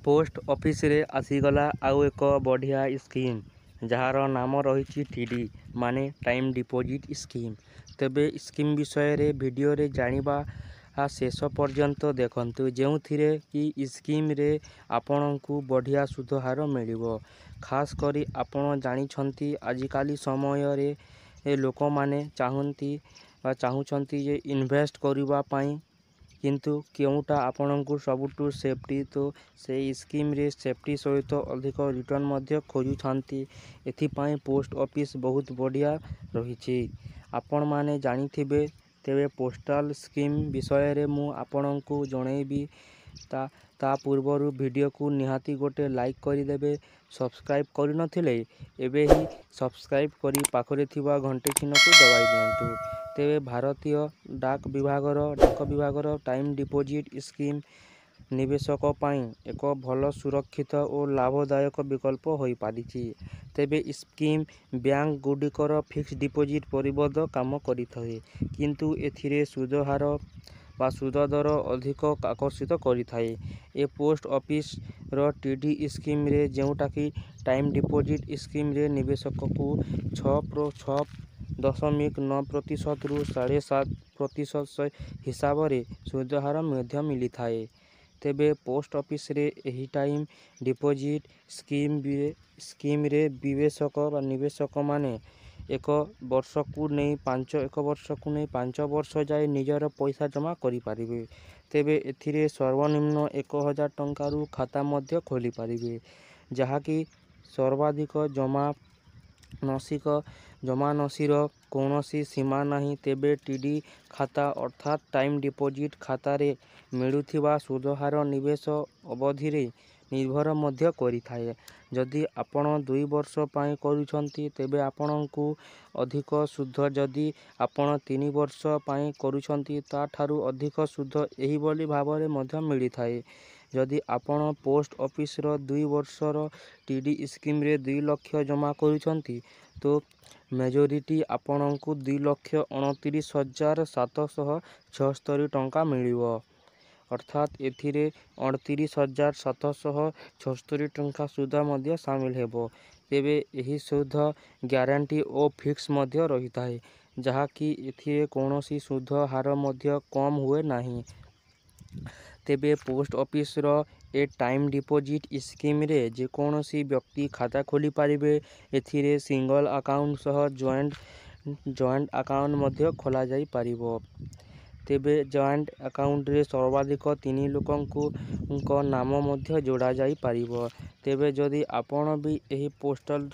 Post office रे आसीगला आउ एक बढ़िया स्कीम जार नाम रही टीडी माने टाइम डिपोजिट स्कीम। तेबे स्कीम विषय रे वीडियो रे जानिबा शेष पर्यंत देखंतु जो कि स्कीम रे आपनकु बढ़िया सुध हार मिलिबो। खास करी आपण जानिछंती आजिकाली समय रे लोक माने चाहुछंती जे इन्वेस्ट करिबा पई किंतु केउटा आपनकु सबुठु सेफ्टी तो से स्कीम रे सेफ्टी सहित अधिक रिटर्न मध्य खोजुछंती। एथिपाई पोस्ट ऑफिस बहुत बढ़िया रही। आपण माने जानिथिबे तेबे पोस्टल स्कीम विषय रे मु आपनकु जणैबी ता पूर्वरु वीडियो को निहाती गोटे लाइक करिदेबे। सब्सक्राइब करि नथिले एबे ही सब्सक्राइब करी पाखरे थिबा घंटे चिन्ह को दबाई दियंतु। तेबे भारतीय डाक विभागर टाइम डिपोजिट स्कीम निवेशक पाई एक भल सुरक्षित और लाभदायक विकल्प होई पारिछि। तेबे स्कीम बैंक गुडिकर फिक्स डिपोजिट परिबद्ध काम करिथाए किंतु एथिरे सुद हार बा सुद दर अधिक आकर्षित करिथाए। ए पोस्ट ऑफिस रो टीडी स्कीम रे जेउटा कि टाइम डिपोजिट स्कीम रे निवेशक को 6.9% रु 7.5% हिसाब से सुद हार मध्य मिली थाए। तेबे पोस्ट ऑफिस रे एही टाइम डिपोजिट स्कीम रे निवेशक माने एक वर्ष को नहीं 5 वर्ष जाए निजर पैसा जमा करि पारिबे। तेबे एथिरे सर्वनिम्न 1000 टंका रु खाता मध्य खोली पारिबे जहाकी सर्वाधिक जमानसीर कौनसी सीमा नहीं। तेबे टीडी खाता अर्थात टाइम डिपोजिट खाता रे मिलुथिबा सुद हार निवेश अवधि रे निर्भर मध्य करिथाए। जदि आपण 2 वर्ष पाई करूछंती तेबे आपणकु अधिक सुध, जदि आपण 3 वर्ष पाई करूछंती ता ठारू अधिक सुध एही बोली भाबरे मध्य मिलिथाए। जदि आपण पोस्ट ऑफिस रो 2 वर्षर टीडी स्कीम रे 2 लाख जमा करूछंती तो मेजोरिटी आपणकु 2,29,776 टंका मिलिबो। अर्थात एथिरे 29,776 टंका सुध मध्य शामिल हेबो। तेबे एही सुध ग्यारंटी ओ फिक्स मध्य रही थाए जहाकी एथिरे कौनसी सुध हार मध्य कम हुए नहीं। तेबे पोस्ट ऑफिस रो ए टाइम डिपोजिट स्कीम रे जे कौनसी व्यक्ति खाता खोली पारिबे। एथिरे सिंगल अकाउंट सह जॉइंट अकाउंट मध्य खोला जाई पारिबो। तेबे जॉइंट अकाउंट रे सर्वाधिक 3 लोकंकु नाम मध्य जोड़ा जाई पारिबो। तेबे जदि आपण भी एही postal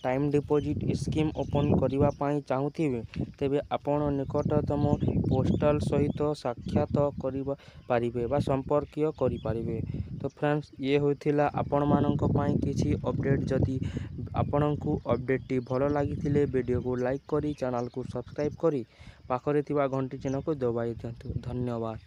time deposit scheme open करिबा पाई चाहुथिबे तेबे आपण निकटतम पोस्टल सहित साक्षात करिबा पारिबे बा संपर्क करि पारिबे। तो फ्रेंड्स ये होइथिला आपण मानक पाई किछि अपडेट। जदि आपणकु अपडेट टी भलो लागिथिले वीडियो को लाइक करी चैनल को सब्सक्राइब करी पाखरे थिबा घंटी चिन्ह को दबाई दियंतु। धन्यवाद।